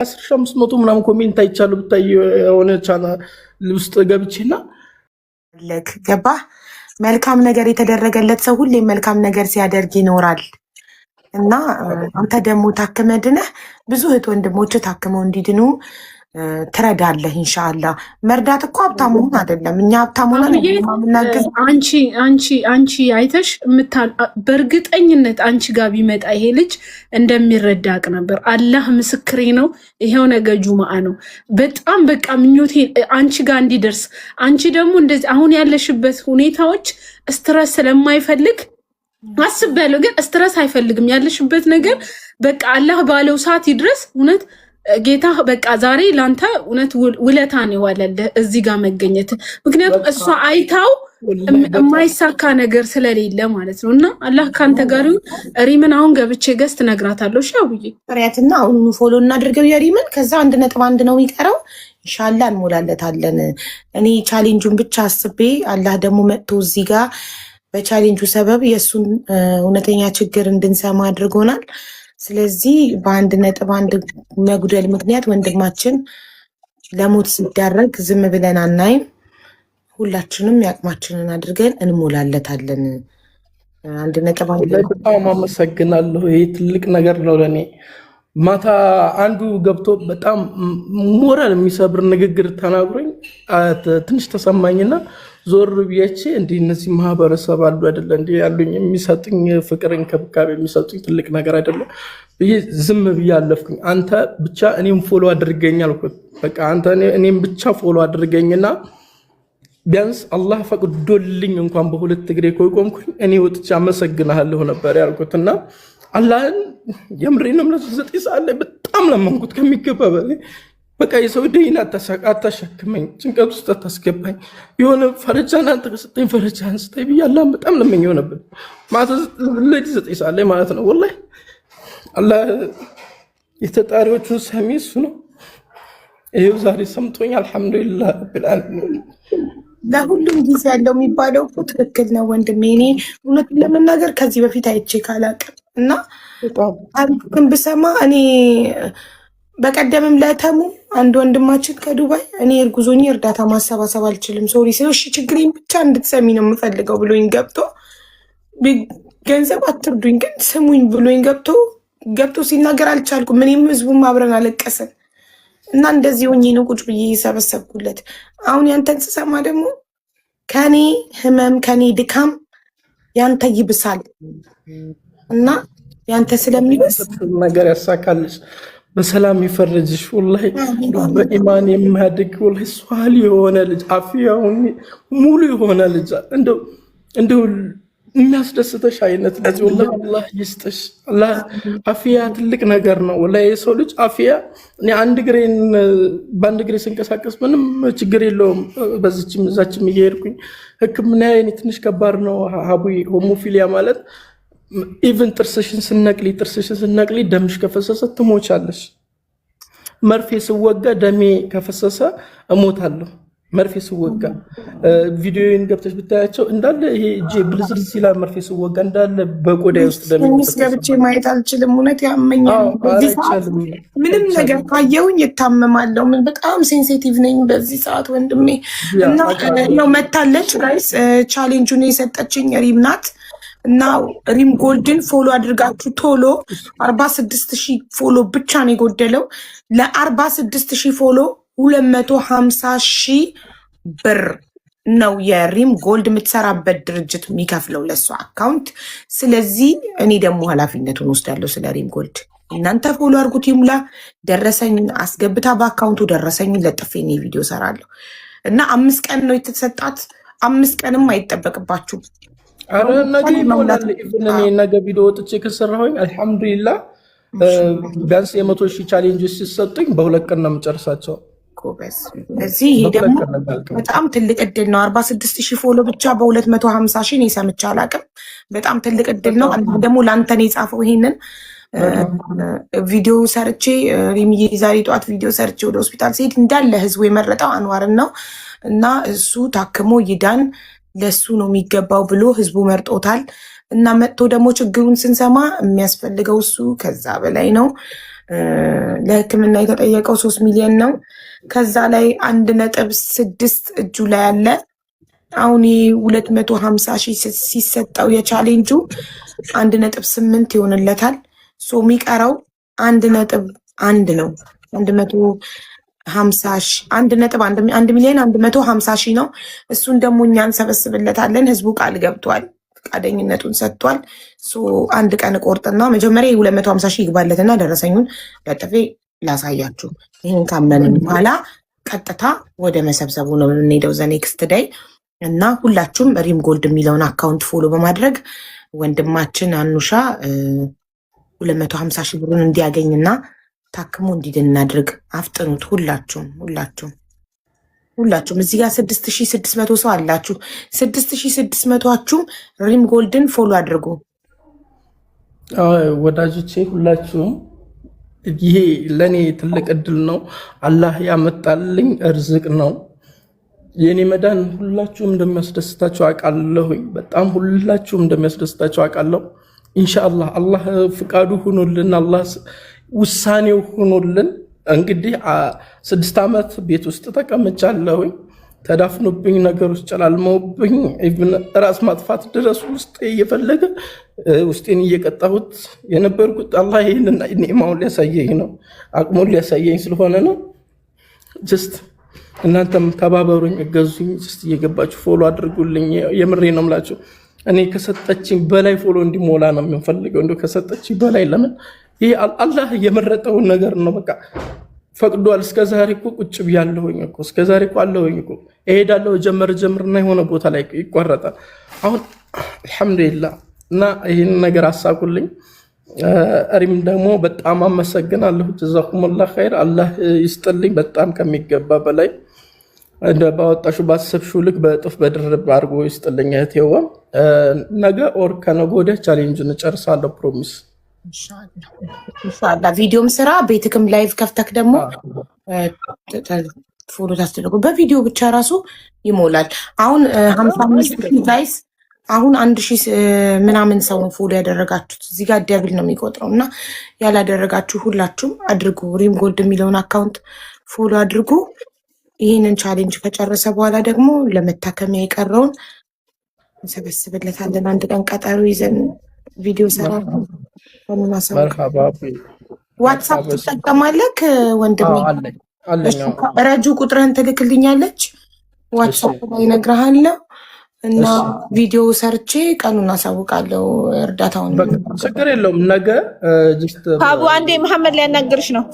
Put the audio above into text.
1500 ምናምን ኮሜንት አይቻሉ ብታይ የሆነ ቻናል ውስጥ ገብቼና ገባ መልካም ነገር የተደረገለት ሰው ሁሌ መልካም ነገር ሲያደርግ ይኖራል እና አንተ ደግሞ ታከመድነህ ብዙ እህት ወንድሞች ታከመው እንዲድኑ ትረዳለህ ኢንሻአላህ። መርዳት እኮ ሀብታም መሆን አይደለም። እኛ ሀብታም ሆነን ማምናገር አንቺ አይተሽ በእርግጠኝነት አንቺ ጋር ቢመጣ ይሄ ልጅ እንደሚረዳ አቅ ነበር። አላህ ምስክሬ ነው። ይሄው ነገ ጁማአ ነው። በጣም በቃ ምኞቴ አንቺ ጋር እንዲደርስ። አንቺ ደግሞ እንደዚህ አሁን ያለሽበት ሁኔታዎች ስትረስ ስለማይፈልግ አስቤያለሁ፣ ግን ስትረስ አይፈልግም። ያለሽበት ነገር በቃ አላህ ባለው ሰዓት ይድረስ። እውነት ጌታ በቃ ዛሬ ላንተ እውነት ውለታ ነው የዋለልህ እዚህ ጋር መገኘት። ምክንያቱም እሷ አይታው የማይሳካ ነገር ስለሌለ ማለት ነው። እና አላህ ካንተ ጋር ይሁን። ሪምን አሁን ገብቼ ገስት ነግራታለሁ። እሺ አውዬ ፍሬያትና አሁን ፎሎ እናድርገው የሪምን። ከዛ 1.1 ነው የሚቀረው ኢንሻአላህ እንሞላለታለን። እኔ ቻሌንጁን ብቻ አስቤ አላህ ደግሞ መጥቶ እዚህ ጋር በቻሌንጁ ሰበብ የእሱን እውነተኛ ችግር እንድንሰማ አድርጎናል። ስለዚህ በ1.1 መጉደል ምክንያት ወንድማችን ለሞት ሲዳረግ ዝም ብለን አናይም። ሁላችንም ያቅማችንን አድርገን እንሞላለታለን። 1.1 በጣም አመሰግናለሁ። ይሄ ትልቅ ነገር ነው ለኔ። ማታ አንዱ ገብቶ በጣም ሞራል የሚሰብር ንግግር ተናግሮኝ ትንሽ ተሰማኝና ዞር ብዬቼ እንዲህ እነዚህ ማህበረሰብ አሉ አይደለ እንዲህ ያሉኝ የሚሰጡኝ ፍቅር እንክብካቤ የሚሰጡኝ ትልቅ ነገር አይደለ ብዬ ዝም ብዬ አለፍኩኝ። አንተ ብቻ እኔም ፎሎ አድርገኝ አልኩት። በቃ አንተ እኔም ብቻ ፎሎ አድርገኝና ቢያንስ አላህ ፈቅዶልኝ እንኳን በሁለት እግሬ ቆምኩኝ እኔ ወጥቼ አመሰግናለሁ ነበር ያልኩትና አላህን የምሬንም ለዘጠኝ ሰዓት ላይ በጣም ለመንኩት ከሚገባ በላይ። በቃ የሰው ደይና አታሸክመኝ፣ ጭንቀት ውስጥ አታስገባኝ፣ የሆነ ፈረጃን አንተ ከሰጠኝ ፈረጃን ስጠኝ ብዬ አላህን በጣም ለመኘው ነበር። ማታ ለሊት 9 ሰዓት ላይ ማለት ነው። ወላሂ አላህ የተጣሪዎቹን ሰሚ እሱ ነው። ይሄው ዛሬ ሰምቶኝ አልሐምዱሊላህ ረብል ዓለሚን። ለሁሉም ጊዜ ያለው የሚባለው እኮ ትክክል ነው ወንድሜ። እኔ እውነቱን ለመናገር ከዚህ በፊት አይቼ ካላቅም እና ታሪክን ብሰማ እኔ በቀደምም ለተሙ አንድ ወንድማችን ከዱባይ እኔ እርጉዞኝ እርዳታ ማሰባሰብ አልችልም ሶሪ ሲለው እሺ ችግሬን ብቻ እንድትሰሚ ነው የምፈልገው ብሎኝ ገንዘብ አትርዱኝ ግን ስሙኝ ብሎኝ ገብቶ ሲናገር አልቻልኩም። እኔም ህዝቡም አብረን አለቀስን እና እንደዚህ ሆኜ ነው ቁጭ ብዬ ሰበሰብኩለት። አሁን ያንተን ስሰማ ደግሞ ከኔ ህመም ከኔ ድካም ያንተ ይብሳል እና ያንተ ስለሚበስ ነገር ያሳካልሽ፣ በሰላም ይፈርጅሽ። ወላሂ በኢማን የሚያድግ ወላሂ ሷል የሆነ ልጅ አፍያውን ሙሉ የሆነ ልጅ እንደው የሚያስደስተሽ አይነት ልጅ ወላሂ አላህ ይስጥሽ። አላህ አፍያ ትልቅ ነገር ነው ወላሂ። የሰው ልጅ አፍያ እኔ በአንድ እግሬ ስንቀሳቀስ ምንም ችግር የለውም። በዚችም እዛችም እየሄድኩኝ ሕክምና እኔ ትንሽ ከባድ ነው ሀቡይ ሆሞፊሊያ ማለት ኢቭን ጥርስሽን ስነቅሊ ደምሽ ከፈሰሰ ትሞቻለሽ። መርፌ ስወጋ ደሜ ከፈሰሰ እሞታለሁ። መርፌ ስወጋ ቪዲዮን ገብተሽ ብታያቸው እንዳለ ይሄ እጄ ብልዝል ሲላ መርፌ ስወጋ እንዳለ በቆዳዬ ውስጥ ደሜ ገብቼ ማየት አልችልም። እውነት ያመኛል። ምንም ነገር ካየውኝ እታመማለሁ። ምን በጣም ሴንሲቲቭ ነኝ በዚህ ሰዓት ወንድሜ። እና ነው መታለች ጋይስ ቻሌንጁን የሰጠችኝ ሪም ናት። እና ሪም ጎልድን ፎሎ አድርጋችሁ ቶሎ 46,000 ፎሎ ብቻ ነው የጎደለው። ለ46,000 ፎሎ 250,000 ብር ነው የሪም ጎልድ የምትሰራበት ድርጅት የሚከፍለው ለሷ አካውንት። ስለዚህ እኔ ደግሞ ኃላፊነቱን ወስዳለሁ ስለ ሪም ጎልድ። እናንተ ፎሎ አድርጉት ይሙላ። ደረሰኝ አስገብታ በአካውንቱ ደረሰኝ ለጥፌ እኔ ቪዲዮ ሰራለሁ። እና 5 ቀን ነው የተሰጣት። 5 ቀንም አይጠበቅባችሁም። አረ ነገ ይሞላል። ኢቭን እኔ ነገ ቪዲዮ ወጥቼ ከሰራሁኝ አልሐምዱሊላህ ቢያንስ የ100,000 ቻሌንጆች ሲሰጡኝ በ2 ቀን ነው የምጨርሳቸው። ኮበስ እዚህ ደግሞ በጣም ትልቅ እድል ነው። 46,000 ፎሎ ብቻ በ250,000 ነው ሰምቼ አላውቅም። በጣም ትልቅ እድል ነው። ደግሞ ላንተ ነው የጻፈው ይሄንን ቪዲዮ ሰርቼ ሪምዬ ዛሬ ጠዋት ቪዲዮ ሰርቼ ወደ ሆስፒታል ሲሄድ እንዳለ ህዝቡ የመረጠው አንዋርን ነው እና እሱ ታክሞ ይዳን ለሱ ነው የሚገባው ብሎ ህዝቡ መርጦታል። እና መጥቶ ደግሞ ችግሩን ስንሰማ የሚያስፈልገው እሱ ከዛ በላይ ነው። ለሕክምና የተጠየቀው 3 ሚሊዮን ነው። ከዛ ላይ 1.6 እጁ ላይ አለ። አሁን 250 ሺህ ሲሰጠው የቻሌንጁ 1.8 ይሆንለታል። የሚቀረው 1.1 ነው። 1 ሚሊዮን 150 ሺህ ነው። እሱን ደግሞ እኛ እንሰበስብለታለን። ህዝቡ ቃል ገብቷል፣ ፈቃደኝነቱን ሰጥቷል። አንድ ቀን ቆርጥና መጀመሪያ 250 ሺህ ይግባለትና ደረሰኙን ለጥፌ ላሳያችሁ። ይህን ካመንን በኋላ ቀጥታ ወደ መሰብሰቡ ነው የምንሄደው ዘ ኔክስት ዴይ። እና ሁላችሁም ሪም ጎልድ የሚለውን አካውንት ፎሎ በማድረግ ወንድማችን አኑሻ 250 ሺህ ብሩን እንዲያገኝና ታክሞ እንዲድን እናድርግ። አፍጥኑት። ሁላችሁም እዚህ ጋር 6600 ሰው አላችሁ። 6600ችሁም ሪም ጎልድን ፎሎ አድርጉ። ወዳጆቼ ሁላችሁም ይሄ ለኔ ትልቅ እድል ነው። አላህ ያመጣልኝ እርዝቅ ነው። የኔ መዳን ሁላችሁም እንደሚያስደስታችሁ አውቃለሁኝ። በጣም ሁላችሁም እንደሚያስደስታችሁ አውቃለሁ። ኢንሻአላህ አላህ ፍቃዱ ሆኖልን አላህ ውሳኔው ሆኖልን እንግዲህ 6 ዓመት ቤት ውስጥ ተቀምጫለሁኝ። ተዳፍኖብኝ ነገሮች ጨላልመውብኝ ኢቭን ራስ ማጥፋት ድረስ ውስጥ እየፈለገ ውስጤን እየቀጣሁት የነበርኩት አላህ ይህንን ኒዕማውን ሊያሳየኝ ነው፣ አቅሙን ሊያሳየኝ ስለሆነ ነው። ጀስት እናንተም ተባበሩኝ፣ እገዙኝ። ጀስት እየገባችሁ ፎሎ አድርጉልኝ። የምሬ ነው የምላችሁ። እኔ ከሰጠችኝ በላይ ፎሎ እንዲሞላ ነው የምንፈልገው። እንደው ከሰጠችኝ በላይ ለምን ይሄ አላህ የመረጠውን ነገር ነው። በቃ ፈቅዷል። እስከዛሬ እኮ ቁጭ ብያለሁኝ እኮ እስከዛሬ እኮ አለሁኝ እኮ እሄዳለሁ፣ ጀምርና የሆነ ቦታ ላይ ይቋረጣል። አሁን አልሐምዱሊላህ እና ይህን ነገር አሳኩልኝ። ሪም ደግሞ በጣም አመሰግናለሁ። ጀዛኩሙላህ ኸይር። አላህ ይስጥልኝ በጣም ከሚገባ በላይ እንደ ባወጣሽው ባሰብሽው ልክ በእጥፍ በድርብ አድርጎ ይስጥልኝ። እህቴዋ ነገ ኦር ከነገ ወዲያ ቻሌንጁን እጨርሳለሁ ፕሮሚስ። ኢንሻአላህ ቪዲዮም ስራ ቤትክም ላይቭ ከፍተክ ደግሞ ፎሎ ታስደርጉ። በቪዲዮ ብቻ ራሱ ይሞላል። አሁን 55 ጋይስ፣ አሁን 1000 ምናምን ሰው ፎሎ ያደረጋችሁት እዚህ ጋር ደብል ነው የሚቆጥረው እና ያላደረጋችሁ ሁላችሁም አድርጉ። ሪም ጎልድ የሚለውን አካውንት ፎሎ አድርጉ። ይህንን ቻሌንጅ ከጨረሰ በኋላ ደግሞ ለመታከሚያ የቀረውን እንሰበስብለታለን። አንድ ቀን ቀጠሮ ይዘን ቪዲዮ ሰራ። ዋትሳፕ ትጠቀማለህ ወንድሜ? ረጁ ቁጥርህን ትልክልኛለች፣ ዋትሳፕ ላይ እነግርሃለሁ እና ቪዲዮ ሰርቼ ቀኑን አሳውቃለሁ። እርዳታውን ችግር የለውም። ነገ አቡ አንዴ መሐመድ ሊያናግርሽ ነው።